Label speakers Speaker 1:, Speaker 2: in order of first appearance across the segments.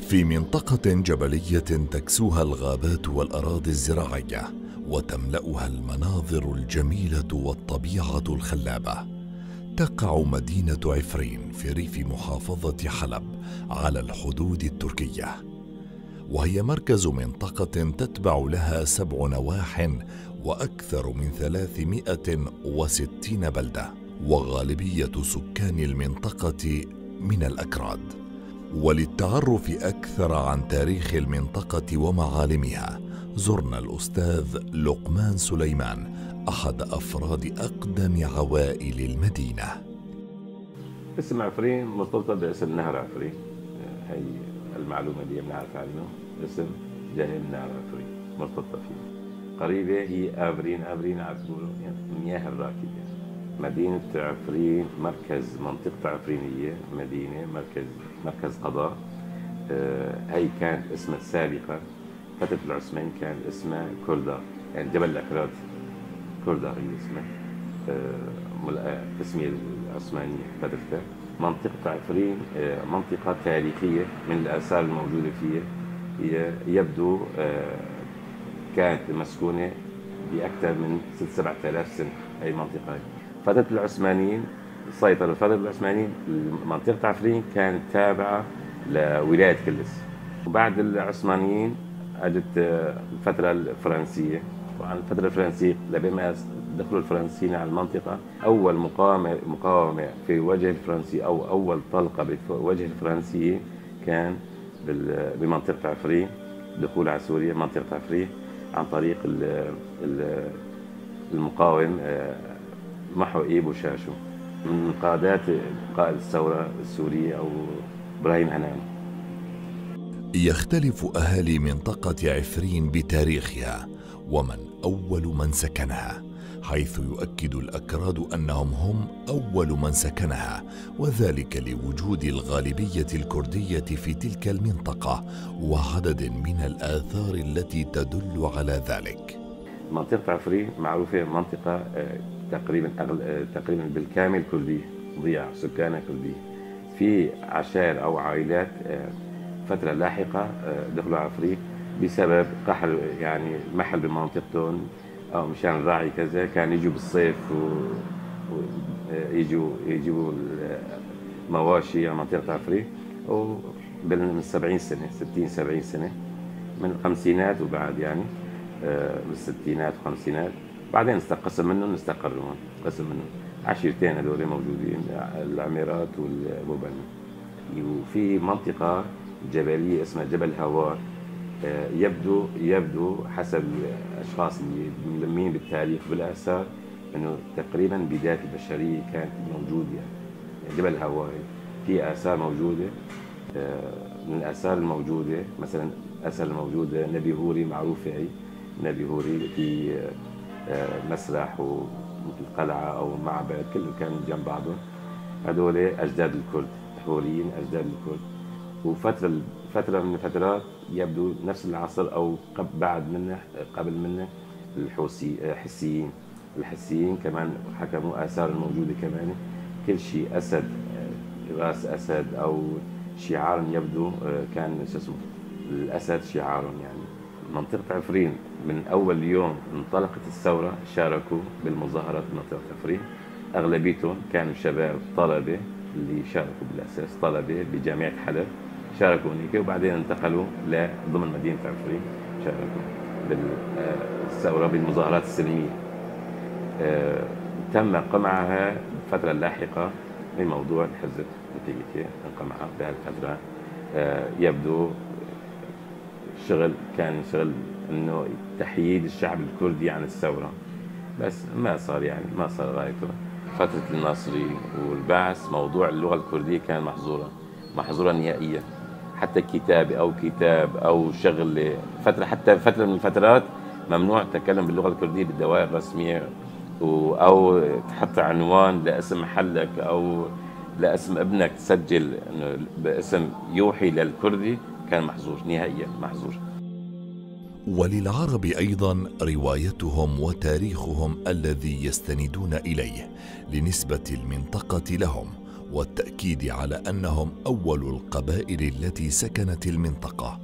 Speaker 1: في منطقة جبلية تكسوها الغابات والأراضي الزراعية وتملأها المناظر الجميلة والطبيعة الخلابة، تقع مدينة عفرين في ريف محافظة حلب على الحدود التركية، وهي مركز منطقة تتبع لها 7 نواح وأكثر من 360 بلدة، وغالبية سكان المنطقة من الأكراد. وللتعرف أكثر عن تاريخ المنطقة ومعالمها زرنا الأستاذ لقمان سليمان، أحد أفراد أقدم عوائل المدينة.
Speaker 2: اسم عفرين مرتبطة باسم نهر عفرين، هي المعلومة دي بنعرف عنه، اسم جاي من نهر عفرين مرتبطة فيه. قريبة هي آفرين عبدولو، يعني المياه الراكدة. مدينة عفرين مركز منطقة عفرينية، مدينة مركز قضاء. هي كانت اسمها سابقا فترة العثمانيين كان اسمها كردار، يعني جبل الأكراد، كردار هي اسمها تسمية العثمانية فترتها. منطقة عفرين منطقة تاريخية، من الآثار الموجودة فيها هي يبدو كانت مسكونة بأكثر من 6-7 آلاف سنة. هي المنطقة هي فترة العثمانيين سيطروا. فترة العثمانيين منطقة عفرين كانت تابعة لولاية كلس، وبعد العثمانيين اجت الفترة الفرنسية. طبعا الفترة الفرنسية لما دخلوا الفرنسيين على المنطقة، أول مقاومة في وجه الفرنسي أو أول طلقة بوجه الفرنسيين كان بمنطقة عفرين، دخول على سوريا منطقة عفرين عن طريق المقاوم محو إيب وشاشو، من قائد الثورة السورية أو إبراهيم هنان.
Speaker 1: يختلف أهالي منطقة عفرين بتاريخها ومن أول من سكنها، حيث يؤكد الأكراد أنهم هم أول من سكنها، وذلك لوجود الغالبية الكردية في تلك المنطقة وعدد من الآثار التي تدل على ذلك.
Speaker 2: منطقة عفرين معروفة منطقة تقريبا بالكامل كردية، ضياع سكانها كردية. في عشائر أو عائلات فترة لاحقة دخلوا عفرين بسبب قحل، يعني محل بمنطقتهم أو مشان الراعي كذا، كان يجوا بالصيف ويجوا مواشي على منطقة عفرين، من 70 سنة 60-70 سنة، من الخمسينات وبعد يعني بالستينات والخمسينات. بعدين قسم منهم استقروا، قسم منهم عشيرتين هذول موجودين، العميرات والبوبني. وفي منطقة جبلية اسمها جبل هوار، يبدو حسب الأشخاص اللي ملمين بالتاريخ بالآثار أنه تقريبا بداية البشرية كانت موجودة. يعني جبل هوار في آثار موجودة، من الآثار الموجودة مثلا آثار الموجودة نبي هوري، معروفة هي نبي هوري في مسرح ومثل قلعة أو معبد، كله كان جنب بعضهم. هذول أجداد الكرد، هوريين أجداد الكرد. فترة من الفترات يبدو نفس العصر أو قبل منه الحسيين كمان حكموا آثار الموجودة كمان. كل شيء أسد، راس أسد أو شعار يبدو كان الأسد شعار. يعني منطقة عفرين من أول يوم انطلقت الثورة شاركوا بالمظاهرات منطقة عفرين، أغلبيتهم كانوا شباب طلبة اللي شاركوا بالأساس طلبة بجامعة حلب، شاركوا هناك وبعدين انتقلوا ضمن مدينة عفرين، شاركوا بالثورة بالمظاهرات السلمية. تم قمعها الفترة اللاحقة من موضوع الحزب نتيجة انقمعها بهالفترة. يبدو كان شغل انه تحييد الشعب الكردي عن الثورة، بس ما صار غايته. فترة الناصري والبعث موضوع اللغة الكردية كان محظورا نهائيا، حتى كتاب أو شغل حتى فترة من الفترات ممنوع التكلم باللغة الكردية بالدوائر الرسمية، أو تحط عنوان لاسم محلك أو لاسم ابنك تسجل إنه باسم يوحي للكردي، كان محظور نهائيا، محظور.
Speaker 1: وللعرب أيضا روايتهم وتاريخهم الذي يستندون إليه لنسبة المنطقة لهم والتأكيد على أنهم أول القبائل التي سكنت المنطقة.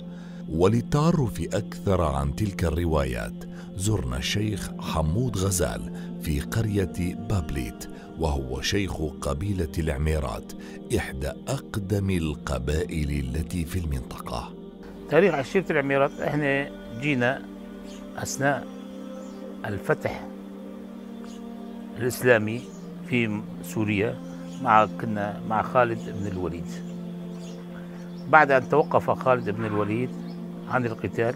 Speaker 1: وللتعرف أكثر عن تلك الروايات زرنا الشيخ حمود غزال في قرية بابليت، وهو شيخ قبيلة العميرات، إحدى أقدم القبائل التي في المنطقة.
Speaker 3: تاريخ عشيرة العميرات، احنا جينا أثناء الفتح الإسلامي في سوريا كنا مع خالد بن الوليد. بعد أن توقف خالد بن الوليد عن القتال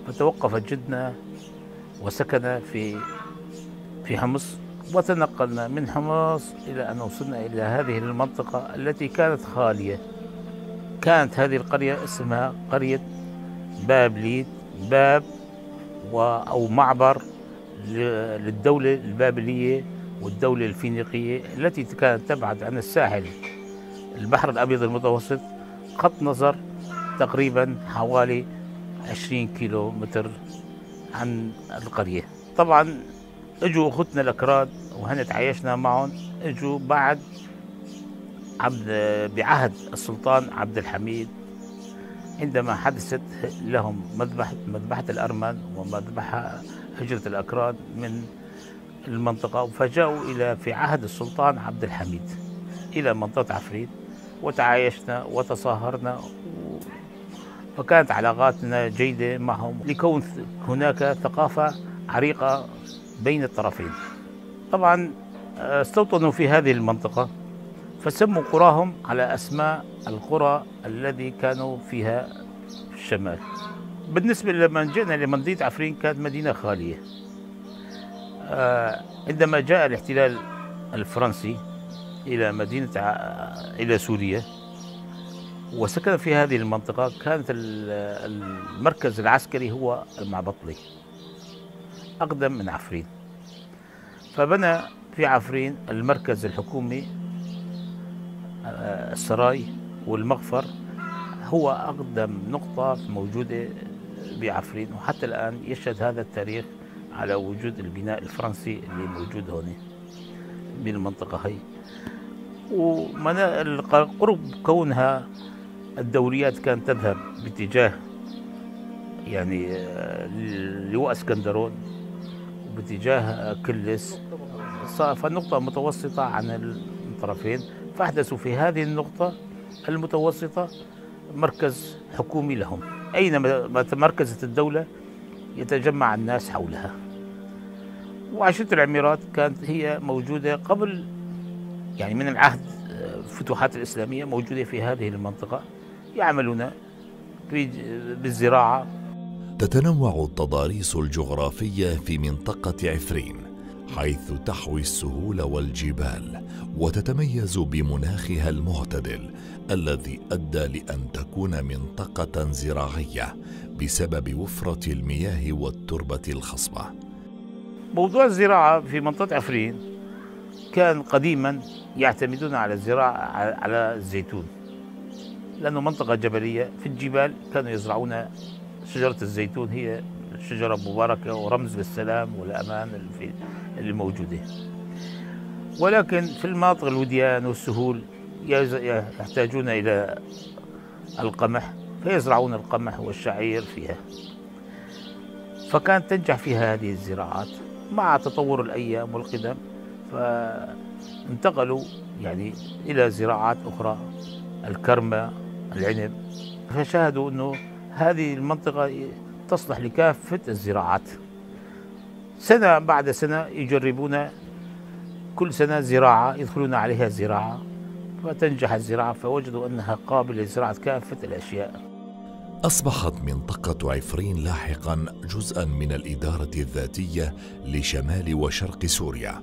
Speaker 3: فتوقف جدنا وسكن في حمص، وتنقلنا من حمص إلى أن وصلنا إلى هذه المنطقة التي كانت خالية. كانت هذه القرية اسمها قرية بابليت، باب أو معبر للدولة البابلية والدولة الفينيقية التي كانت تبعد عن الساحل البحر الأبيض المتوسط خط نظر تقريبا حوالي 20 كيلو متر عن القرية. طبعا اجوا اخوتنا الأكراد وهن تعايشنا معهم، اجوا بعد بعهد السلطان عبد الحميد، عندما حدثت لهم مذبحة الأرمن ومذبحة هجرة الأكراد من المنطقة، فجاءوا في عهد السلطان عبد الحميد إلى منطقة عفريت وتعايشنا وتصاهرنا، فكانت علاقاتنا جيدة معهم لكون هناك ثقافة عريقة بين الطرفين. طبعا استوطنوا في هذه المنطقة فسموا قراهم على أسماء القرى الذي كانوا فيها في الشمال. بالنسبة لما جئنا لمنطقة عفرين كانت مدينة خالية. عندما جاء الاحتلال الفرنسي إلى إلى سوريا وسكن في هذه المنطقة، كانت المركز العسكري هو المعبطلي أقدم من عفرين، فبنى في عفرين المركز الحكومي السراي والمغفر، هو أقدم نقطة موجودة بعفرين، وحتى الآن يشهد هذا التاريخ على وجود البناء الفرنسي اللي موجود هون بالمنطقة هي. قرب كونها الدوريات كانت تذهب باتجاه يعني لواء اسكندرون وباتجاه كلس، فالنقطة متوسطة عن الطرفين، فأحدثوا في هذه النقطة المتوسطة مركز حكومي لهم، أينما تمركزت الدولة يتجمع الناس حولها. وعشيرة العميرات كانت هي موجودة قبل يعني من العهد الفتوحات الإسلامية، موجودة في هذه المنطقة يعملون بالزراعة.
Speaker 1: تتنوع التضاريس الجغرافية في منطقة عفرين حيث تحوي السهول والجبال، وتتميز بمناخها المعتدل الذي أدى لأن تكون منطقة زراعية بسبب وفرة المياه والتربة الخصبة.
Speaker 3: موضوع الزراعة في منطقة عفرين كان قديما يعتمدون على الزراعة على الزيتون، لأنه منطقة جبلية في الجبال، كانوا يزرعون شجرة الزيتون، هي شجرة مباركة ورمز للسلام والأمان اللي موجودة. ولكن في المناطق الوديان والسهول يحتاجون إلى القمح، فيزرعون القمح والشعير فيها، فكانت تنجح فيها هذه الزراعات. مع تطور الأيام والقدم فانتقلوا يعني إلى زراعات أخرى، الكرمة، العنب، فشاهدوا أنه هذه المنطقة تصلح لكافة الزراعات. سنة بعد سنة يجربون كل سنة زراعة، يدخلون عليها زراعة فتنجح الزراعة، فوجدوا أنها قابلة لزراعة كافة الأشياء.
Speaker 1: أصبحت منطقة عفرين لاحقاً جزءاً من الإدارة الذاتية لشمال وشرق سوريا،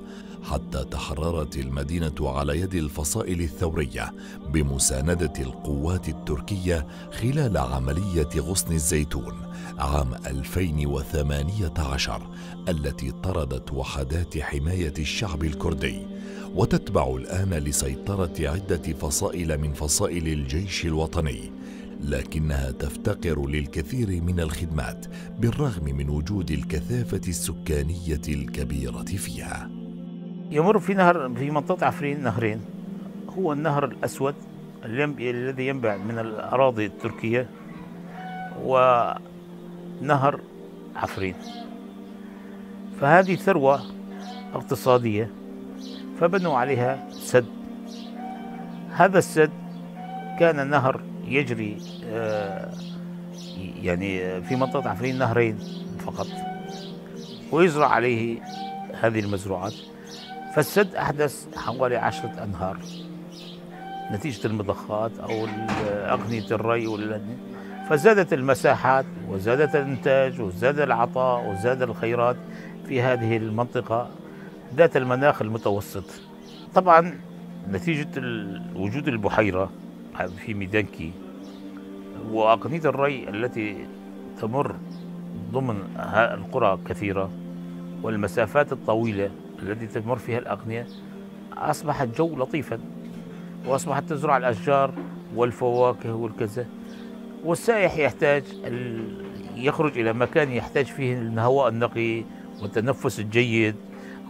Speaker 1: حتى تحررت المدينة على يد الفصائل الثورية بمساندة القوات التركية خلال عملية غصن الزيتون عام 2018 التي طردت وحدات حماية الشعب الكردي، وتتبع الآن لسيطرة عدة فصائل من فصائل الجيش الوطني، لكنها تفتقر للكثير من الخدمات بالرغم من وجود الكثافة السكانية الكبيرة فيها.
Speaker 3: يمر في منطقة عفرين نهرين، هو النهر الأسود الذي ينبع من الأراضي التركية، ونهر عفرين. فهذه ثروة اقتصادية، فبنوا عليها سد. هذا السد كان نهر يجري يعني في منطقة عفرين نهرين فقط، ويزرع عليه هذه المزروعات. فالسد أحدث حوالي 10 أنهار نتيجة المضخات أو أقنية الري، فزادت المساحات وزادت الإنتاج وزاد العطاء وزاد الخيرات في هذه المنطقة ذات المناخ المتوسط. طبعا نتيجة وجود البحيرة في ميدانكي وأقنية الري التي تمر ضمن القرى كثيرة، والمسافات الطويلة التي تمر فيها الأقنية، أصبح الجو لطيفا، وأصبحت تزرع الأشجار والفواكه والكذا. والسائح يحتاج يخرج إلى مكان يحتاج فيه الهواء النقي والتنفس الجيد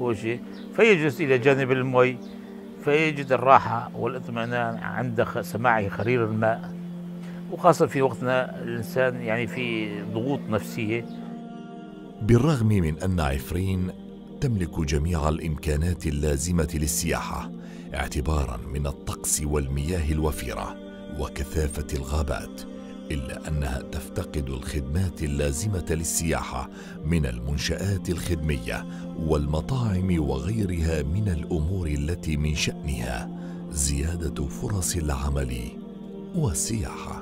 Speaker 3: هو شيء، فيجلس إلى جانب المي فيجد الراحة والاطمئنان عند سماع خرير الماء. وخاصة في وقتنا الإنسان يعني في ضغوط نفسية.
Speaker 1: بالرغم من أن عفرين تملك جميع الإمكانات اللازمة للسياحة اعتباراً من الطقس والمياه الوفيرة وكثافة الغابات، إلا أنها تفتقد الخدمات اللازمة للسياحة من المنشآت الخدمية والمطاعم وغيرها من الأمور التي من شأنها زيادة فرص العمل والسياحة.